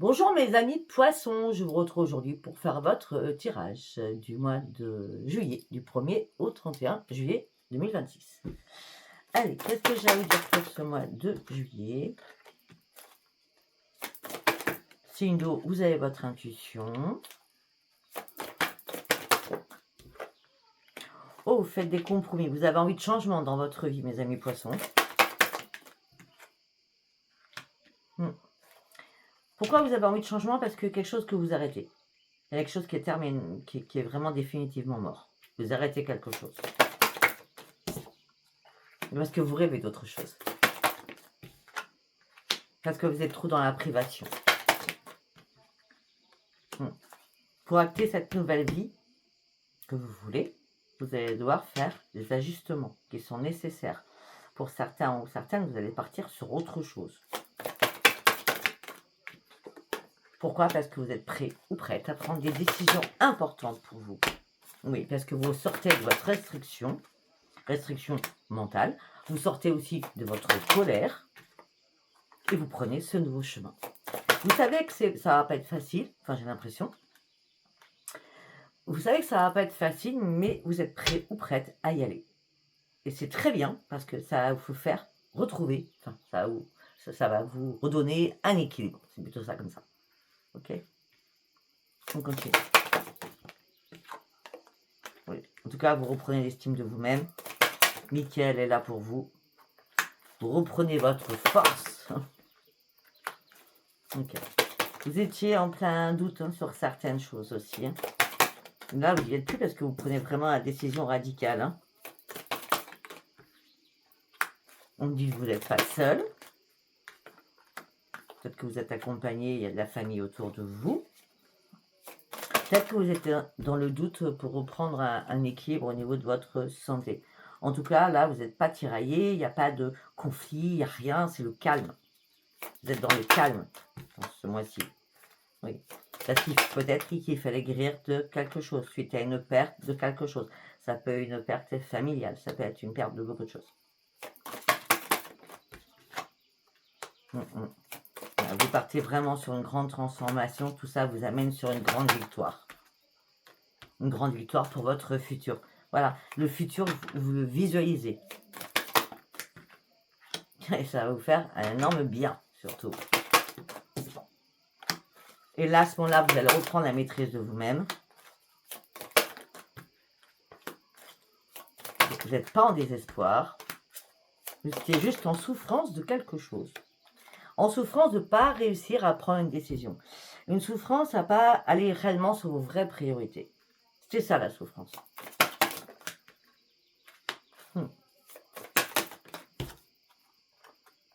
Bonjour mes amis poissons, je vous retrouve aujourd'hui pour faire votre tirage du mois de juillet, du 1er au 31 juillet 2026. Allez, qu'est-ce que j'ai à vous dire pour ce mois de juillet? Signe d'eau, vous avez votre intuition. Oh, vous faites des compromis, vous avez envie de changement dans votre vie, mes amis poissons. Pourquoi vous avez envie de changement? Parce que quelque chose que vous arrêtez. Il y a quelque chose qui est terminé, qui est vraiment définitivement mort. Vous arrêtez quelque chose. Parce que vous rêvez d'autre chose. Parce que vous êtes trop dans la privation. Pour acter cette nouvelle vie que vous voulez, vous allez devoir faire des ajustements qui sont nécessaires. Pour certains ou certaines, vous allez partir sur autre chose. Pourquoi? Parce que vous êtes prêt ou prête à prendre des décisions importantes pour vous. Oui, parce que vous sortez de votre restriction mentale, vous sortez aussi de votre colère et vous prenez ce nouveau chemin. Vous savez que ça ne va pas être facile, enfin j'ai l'impression. Vous savez que ça ne va pas être facile, mais vous êtes prêt ou prête à y aller. Et c'est très bien parce que ça va vous faire retrouver, enfin ça va vous redonner un équilibre. C'est plutôt ça comme ça. Ok? On continue. Oui. En tout cas, vous reprenez l'estime de vous-même. Mickaël est là pour vous. Vous reprenez votre force. Ok. Vous étiez en plein doute sur certaines choses aussi. Là, vous n'y êtes plus parce que vous prenez vraiment la décision radicale. On dit que vous n'êtes pas seul. Peut-être que vous êtes accompagné, il y a de la famille autour de vous. Peut-être que vous êtes dans le doute pour reprendre un équilibre au niveau de votre santé. En tout cas, là, vous n'êtes pas tiraillé, il n'y a pas de conflit, il n'y a rien, c'est le calme. Vous êtes dans le calme dans ce mois-ci. Oui. Parce qu'il peut-être qu'il fallait guérir de quelque chose, suite à une perte de quelque chose. Ça peut être une perte familiale, ça peut être une perte de beaucoup de choses. Vous partez vraiment sur une grande transformation, tout ça vous amène sur une grande victoire. Une grande victoire pour votre futur. Voilà, le futur, vous le visualisez. Et ça va vous faire un énorme bien, surtout. Et là, à ce moment-là, vous allez reprendre la maîtrise de vous-même. Vous n'êtes pas en désespoir. Vous étiez juste en souffrance de quelque chose. En souffrance de ne pas réussir à prendre une décision. Une souffrance à ne pas aller réellement sur vos vraies priorités. C'est ça la souffrance.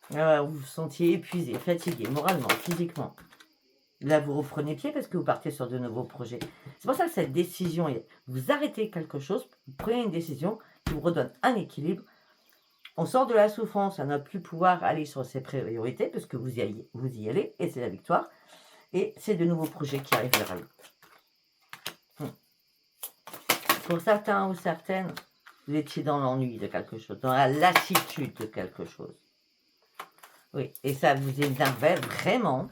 Vous vous sentiez épuisé, fatigué, moralement, physiquement. Là, vous reprenez pied parce que vous partez sur de nouveaux projets. C'est pour ça que cette décision, vous arrêtez quelque chose, vous prenez une décision qui vous redonne un équilibre. On sort de la souffrance à ne plus pouvoir aller sur ses priorités parce que vous y allez et c'est la victoire. Et c'est de nouveaux projets qui arrivent vers vous. Pour certains ou certaines, vous étiez dans l'ennui de quelque chose, dans la lassitude de quelque chose. Oui, et ça vous énervait vraiment.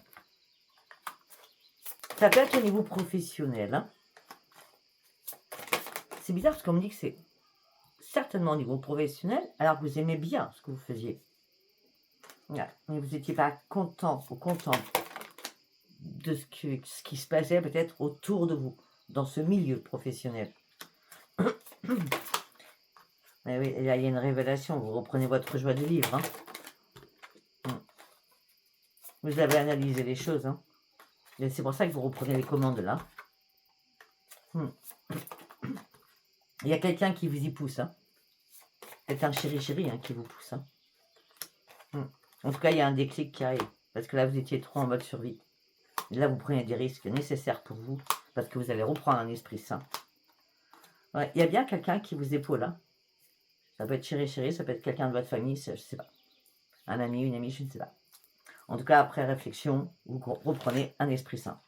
Ça peut être au niveau professionnel. C'est bizarre parce qu'on me dit que c'est certainement au niveau professionnel, alors que vous aimez bien ce que vous faisiez. Ouais, mais vous n'étiez pas content ou contente de ce qui se passait peut-être autour de vous, dans ce milieu professionnel. Mais oui, là, il y a une révélation, vous reprenez votre joie de vivre. Vous avez analysé les choses. Et c'est pour ça que vous reprenez les commandes là. Il y a quelqu'un qui vous y pousse. C'est un chéri qui vous pousse. En tout cas, il y a un déclic qui arrive. Parce que là, vous étiez trop en mode survie. Et là, vous prenez des risques nécessaires pour vous. Parce que vous allez reprendre un esprit sain. Ouais, il y a bien quelqu'un qui vous épaule. Ça peut être chéri, ça peut être quelqu'un de votre famille, je ne sais pas. Un ami, une amie, je ne sais pas. En tout cas, après réflexion, vous reprenez un esprit sain.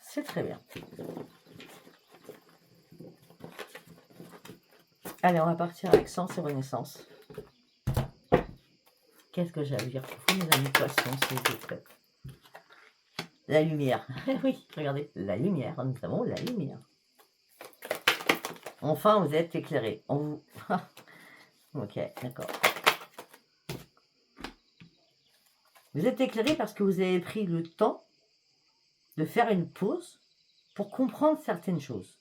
C'est très bien. Allez, on va partir avec Sens et Renaissance. Qu'est-ce que j'ai à vous dire pour vous, mes amis poissons, s'il vous plaît? La lumière. Oui, regardez, la lumière. Nous avons la lumière. Enfin, vous êtes éclairés. On vous... ok, d'accord. Vous êtes éclairés parce que vous avez pris le temps de faire une pause pour comprendre certaines choses.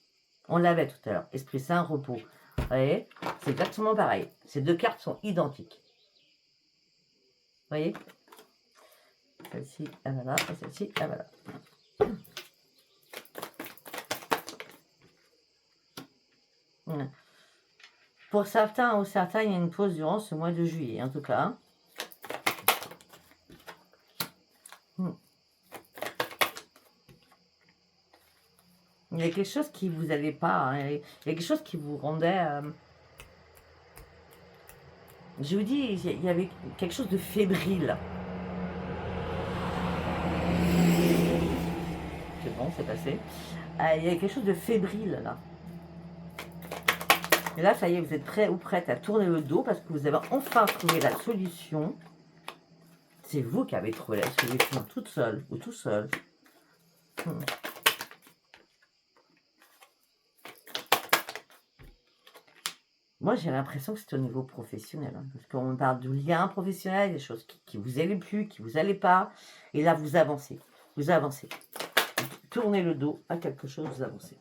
On l'avait tout à l'heure. Esprit sain, repos. Vous voyez, c'est exactement pareil. Ces deux cartes sont identiques. Vous voyez, celle-ci, ah voilà, et celle-ci, ah voilà. Pour certains ou certains, il y a une pause durant ce mois de juillet, en tout cas. Il y a quelque chose qui vous allait pas, hein. Il y a quelque chose qui vous rendait... je vous dis, il y avait quelque chose de fébrile. C'est bon, c'est passé. Il y a quelque chose de fébrile, là. Et là, ça y est, vous êtes prêt ou prête à tourner le dos parce que vous avez enfin trouvé la solution. C'est vous qui avez trouvé la solution toute seule ou tout seul. Moi, j'ai l'impression que c'est au niveau professionnel. Hein, parce qu'on parle du lien professionnel, des choses qui vous allaient plus, qui vous allaient pas. Et là, vous avancez. Vous avancez. Tournez le dos à quelque chose, vous avancez.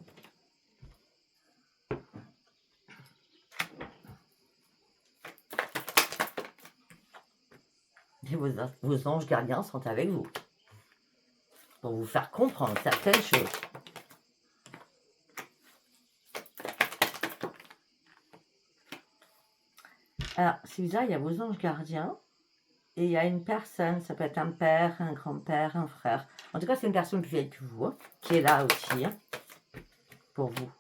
Et vos anges gardiens sont avec vous. Pour vous faire comprendre certaines choses. Alors, c'est bizarre, il y a vos anges gardiens. Et il y a une personne, ça peut être un père, un grand-père, un frère. En tout cas, c'est une personne plus vieille que vous, hein, qui est là aussi, hein, pour vous.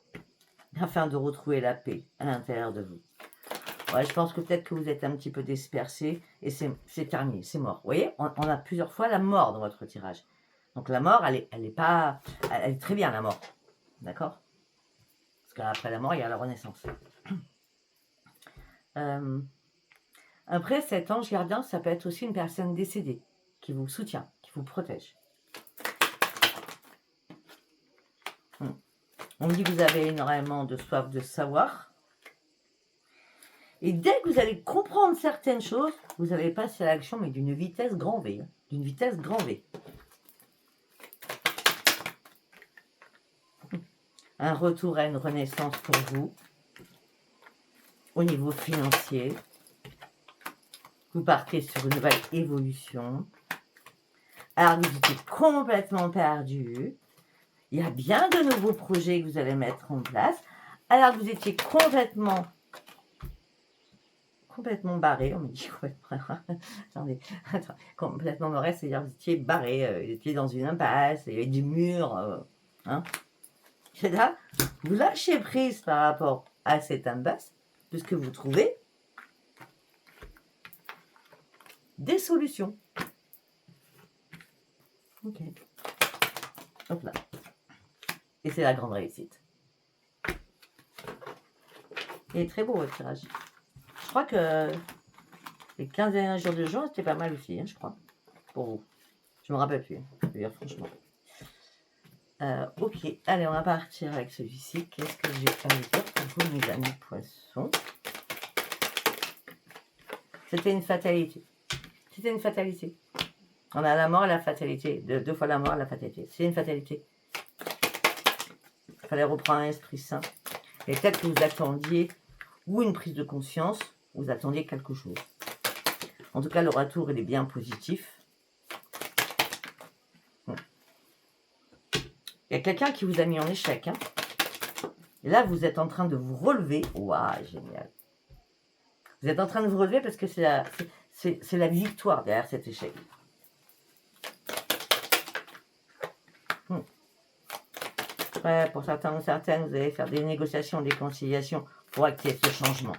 Afin de retrouver la paix à l'intérieur de vous. Ouais, je pense que peut-être que vous êtes un petit peu dispersé et c'est terminé, c'est mort. Vous voyez, on a plusieurs fois la mort dans votre tirage. Donc la mort, elle est très bien, la mort. D'accord? Parce qu'après la mort, il y a la renaissance. Après, cet ange gardien, ça peut être aussi une personne décédée qui vous soutient, qui vous protège. On me dit que vous avez énormément de soif de savoir. Et dès que vous allez comprendre certaines choses, vous allez passer à l'action, mais d'une vitesse grand V. Hein, d'une vitesse grand V. Un retour à une renaissance pour vous. Au niveau financier. Vous partez sur une nouvelle évolution. Alors, vous étiez complètement perdu. Il y a bien de nouveaux projets que vous allez mettre en place. Alors, vous étiez complètement barré. On me dit attendez, complètement barré, c'est-à-dire que vous étiez barré. Vous étiez dans une impasse, il y avait du mur. Hein. Et là, vous lâchez prise par rapport à cette impasse, puisque vous trouvez des solutions. Ok. Hop là. Et c'est la grande réussite. Il est très beau votre tirage. Je crois que les 15 derniers jours de juin, c'était pas mal aussi, hein, je crois. Pour vous. Je me rappelle plus, d'ailleurs, franchement. Ok, allez, on va partir avec celui-ci. Qu'est-ce que j'ai à vous dire pour vous, mes amis poissons? C'était une fatalité. C'était une fatalité. On a la mort et la fatalité. Deux fois la mort et la fatalité. C'est une fatalité. Il fallait reprendre un esprit sain. Et peut-être que vous attendiez ou une prise de conscience, ou vous attendiez quelque chose. En tout cas, le retour, il est bien positif. Il y a quelqu'un qui vous a mis en échec. Hein. Et là, vous êtes en train de vous relever. Waouh, génial. Vous êtes en train de vous relever parce que c'est la victoire derrière cet échec. Ouais, pour certains ou certaines, vous allez faire des négociations, des conciliations pour acter ce changement.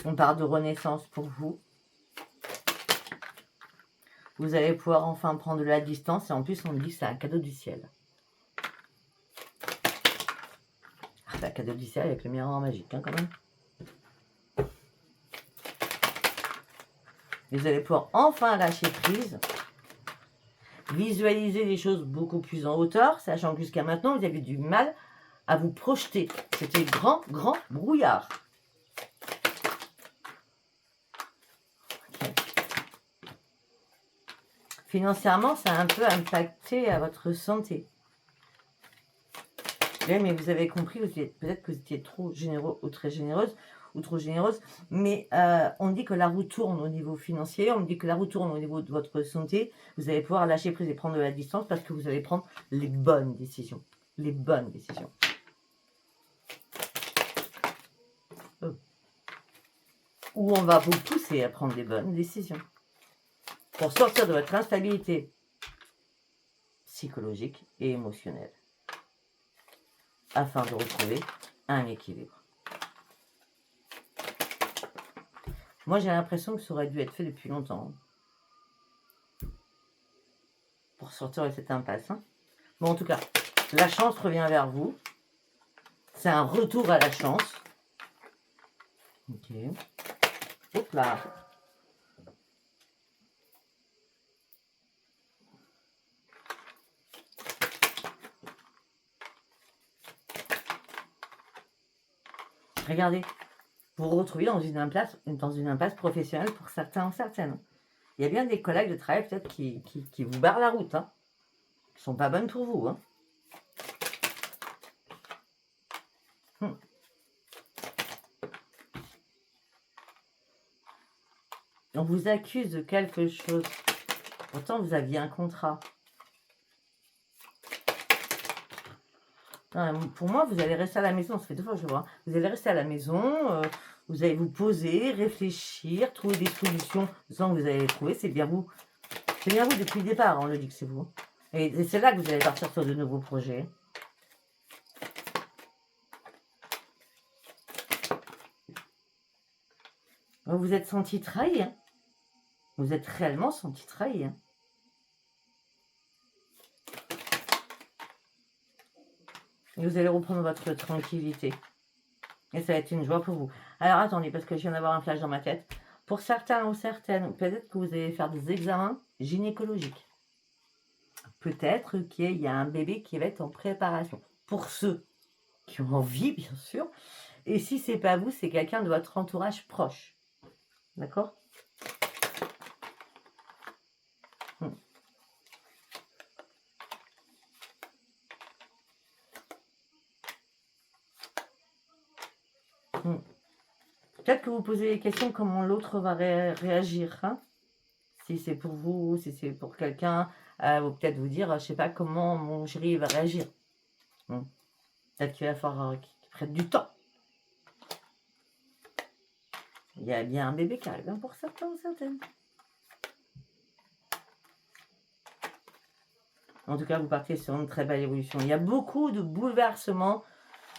On parle de renaissance pour vous. Vous allez pouvoir enfin prendre de la distance et en plus on me dit que c'est un cadeau du ciel. La cadeau du ciel avec le miroir magique, hein, quand même. Et vous allez pouvoir enfin lâcher prise, visualiser les choses beaucoup plus en hauteur, sachant que jusqu'à maintenant, vous avez du mal à vous projeter. C'était grand brouillard. Okay. Financièrement, ça a un peu impacté à votre santé. Oui, mais vous avez compris, peut-être que vous étiez trop généreux ou très généreuse, ou trop généreuse, mais on dit que la roue tourne au niveau financier, on dit que la roue tourne au niveau de votre santé, vous allez pouvoir lâcher prise et prendre de la distance parce que vous allez prendre les bonnes décisions. Les bonnes décisions. Où on va vous pousser à prendre des bonnes décisions. Pour sortir de votre instabilité psychologique et émotionnelle. Afin de retrouver un équilibre. Moi, j'ai l'impression que ça aurait dû être fait depuis longtemps. Pour sortir de cette impasse. Hein. Bon, en tout cas, la chance revient vers vous. C'est un retour à la chance. Ok. Hop là. Regardez. Vous vous retrouvez dans une impasse professionnelle pour certains ou certaines. Il y a bien des collègues de travail peut-être qui vous barrent la route. Hein. Qui ne sont pas bonnes pour vous. Hein. On vous accuse de quelque chose. Pourtant, vous aviez un contrat. Non, pour moi, vous allez rester à la maison. Ça fait 2 fois que je vois. Vous allez rester à la maison. Vous allez vous poser, réfléchir, trouver des solutions. Sans que vous allez les trouver. C'est bien vous. C'est bien vous depuis le départ. On le dit que c'est vous. Et c'est là que vous allez partir sur de nouveaux projets. Vous vous êtes senti trahi. Hein. Vous êtes réellement senti trahi. Hein. Et vous allez reprendre votre tranquillité. Et ça va être une joie pour vous. Alors attendez, parce que je viens d'avoir un flash dans ma tête. Pour certains ou certaines, peut-être que vous allez faire des examens gynécologiques. Peut-être qu'il y a un bébé qui va être en préparation. Pour ceux qui ont envie, bien sûr. Et si c'est pas vous, c'est quelqu'un de votre entourage proche. D'accord ? Peut-être que vous posez des questions comment l'autre va réagir. Hein, si c'est pour vous, si c'est pour quelqu'un, ou peut-être vous dire, je sais pas comment mon chéri va réagir. Peut-être qu'il va falloir qu'il prenne du temps. Il y a bien un bébé qui arrive, hein, pour certains ou certaines. En tout cas, vous partez sur une très belle évolution. Il y a beaucoup de bouleversements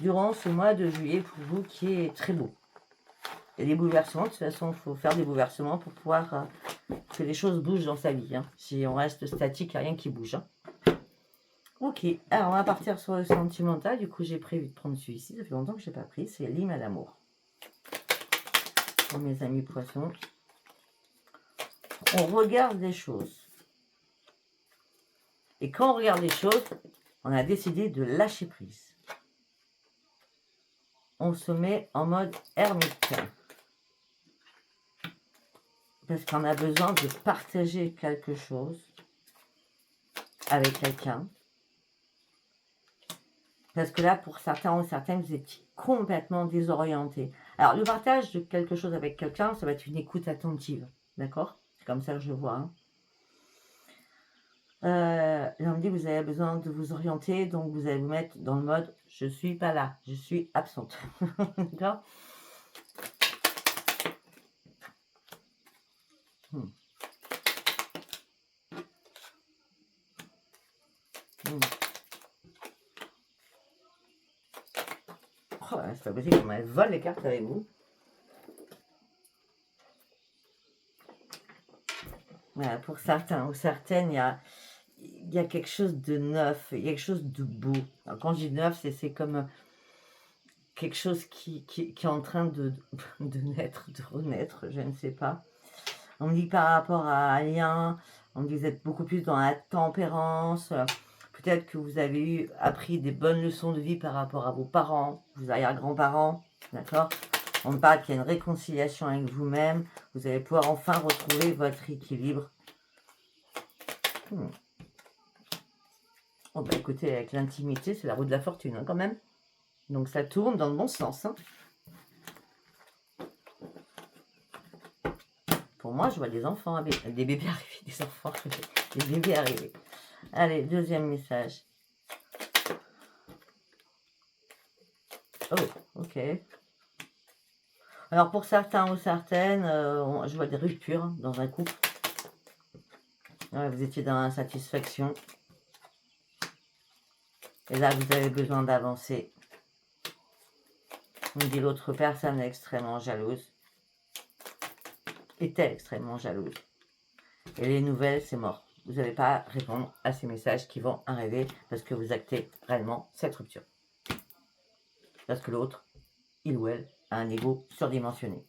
durant ce mois de juillet pour vous qui est très beau. Il y a des bouleversements, de toute façon, il faut faire des bouleversements pour pouvoir que les choses bougent dans sa vie. Hein. Si on reste statique, il n'y a rien qui bouge. Hein. Ok, alors on va partir sur le sentimental. Du coup, j'ai prévu de prendre celui-ci. Ça fait longtemps que je n'ai pas pris. C'est l'hymne à l'amour. Pour mes amis poissons. On regarde les choses. Et quand on regarde les choses, on a décidé de lâcher prise. On se met en mode ermite. Parce qu'on a besoin de partager quelque chose avec quelqu'un. Parce que là, pour certains ou certaines, vous étiez complètement désorientés. Alors, le partage de quelque chose avec quelqu'un, ça va être une écoute attentive. D'accord ? C'est comme ça que je vois. Hein. Là, on me dit que vous avez besoin de vous orienter, donc vous allez vous mettre dans le mode « je suis pas là, je suis absente ». D'accord ? Oh, c'est pas possible qu'on elle vole les cartes avec vous. Voilà, pour certains ou certaines, il y a quelque chose de neuf, il y a quelque chose de beau. Alors, quand je dis neuf, c'est comme quelque chose qui est en train de naître, de renaître, je ne sais pas. On me dit par rapport à un lien, on me dit que vous êtes beaucoup plus dans la tempérance. Peut-être que vous avez appris des bonnes leçons de vie par rapport à vos parents, vos arrière-grands-parents, d'accord? On me parle qu'il y a une réconciliation avec vous-même. Vous allez pouvoir enfin retrouver votre équilibre. Oh, bah écoutez, avec l'intimité, c'est la roue de la fortune, hein, quand même. Donc ça tourne dans le bon sens. Hein. Pour moi, je vois des enfants, des bébés arriver, des enfants arriver, des bébés arriver. Allez, deuxième message. Oh, ok. Alors pour certains ou certaines, je vois des ruptures hein, dans un couple. Ouais, vous étiez dans l'insatisfaction. Et là, vous avez besoin d'avancer. On dit l'autre personne est extrêmement jalouse. Est-elle extrêmement jalouse? Et les nouvelles, c'est mort. Vous n'allez pas répondre à ces messages qui vont arriver parce que vous actez réellement cette rupture. Parce que l'autre, il ou elle, a un ego surdimensionné.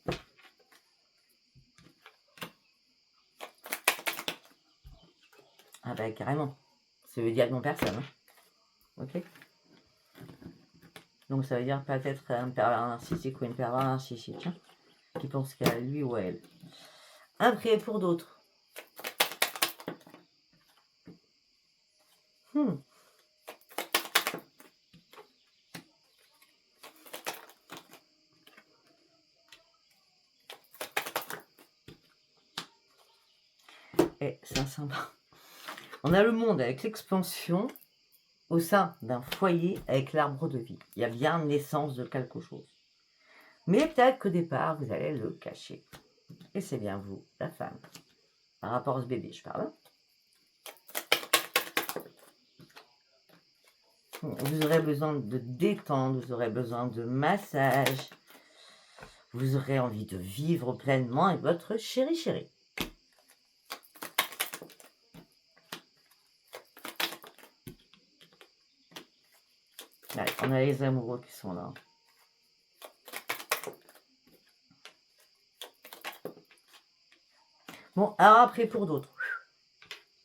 Ah ben carrément. Ça veut dire non personne. Hein. Ok. Donc ça veut dire peut-être un pervers narcissique ou une pervers narcissique hein, qui pense qu'à lui ou à elle. Un prier pour d'autres. Et c'est sympa. On a le monde avec l'expansion au sein d'un foyer avec l'arbre de vie. Il y a bien naissance de quelque chose. Mais peut-être qu'au départ, vous allez le cacher. Et c'est bien vous, la femme. Par rapport à ce bébé, je parle. Vous aurez besoin de détente, vous aurez besoin de massage. Vous aurez envie de vivre pleinement avec votre chéri. Allez, on a les amoureux qui sont là. Bon, alors après pour d'autres.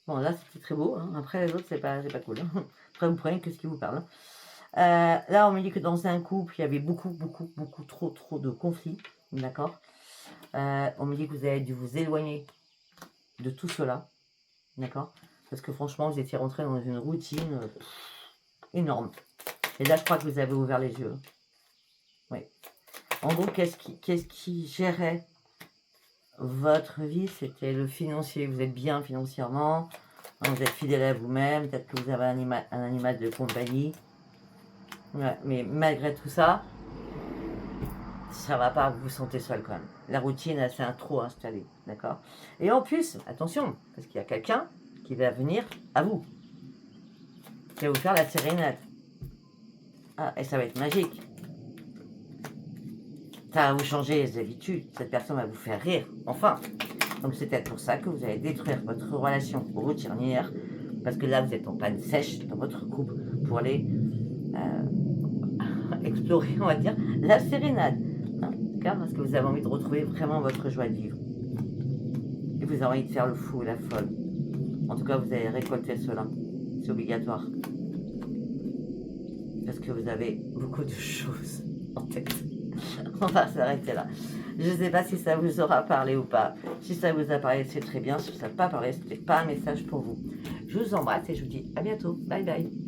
Bon, là c'était très beau. Hein. Après les autres, c'est pas cool. Hein. Après vous prenez que ce qui vous parle. Hein. Là, on me dit que dans un couple, il y avait beaucoup trop de conflits. D'accord. On me dit que vous avez dû vous éloigner de tout cela. D'accord. Parce que franchement, vous étiez rentré dans une routine énorme. Et là, je crois que vous avez ouvert les yeux. Oui. En gros, qu'est-ce qui gérait votre vie? C'était le financier. Vous êtes bien financièrement. Vous êtes fidèle à vous-même. Peut-être que vous avez un animal de compagnie. Ouais, mais malgré tout ça, ça va pas, vous vous sentez seul quand même. La routine, c'est un trop installé. D'accord. Et en plus, attention, parce qu'il y a quelqu'un qui va venir à vous. Qui va vous faire la sérénade. Ah, et ça va être magique. Ça va vous changer les habitudes. Cette personne va vous faire rire. Enfin. Donc c'est peut-être pour ça que vous allez détruire votre relation routinière. Parce que là, vous êtes en panne sèche dans votre couple pour aller explorer, on va dire, la sérénade. Hein, d'accord. Parce que vous avez envie de retrouver vraiment votre joie de vivre. Et vous avez envie de faire le fou et la folle. En tout cas, vous allez récolter cela. C'est obligatoire. Parce que vous avez beaucoup de choses en tête. On va s'arrêter là. Je ne sais pas si ça vous aura parlé ou pas. Si ça vous a parlé, c'est très bien. Si ça n'a pas parlé, ce n'était pas un message pour vous. Je vous embrasse et je vous dis à bientôt. Bye bye.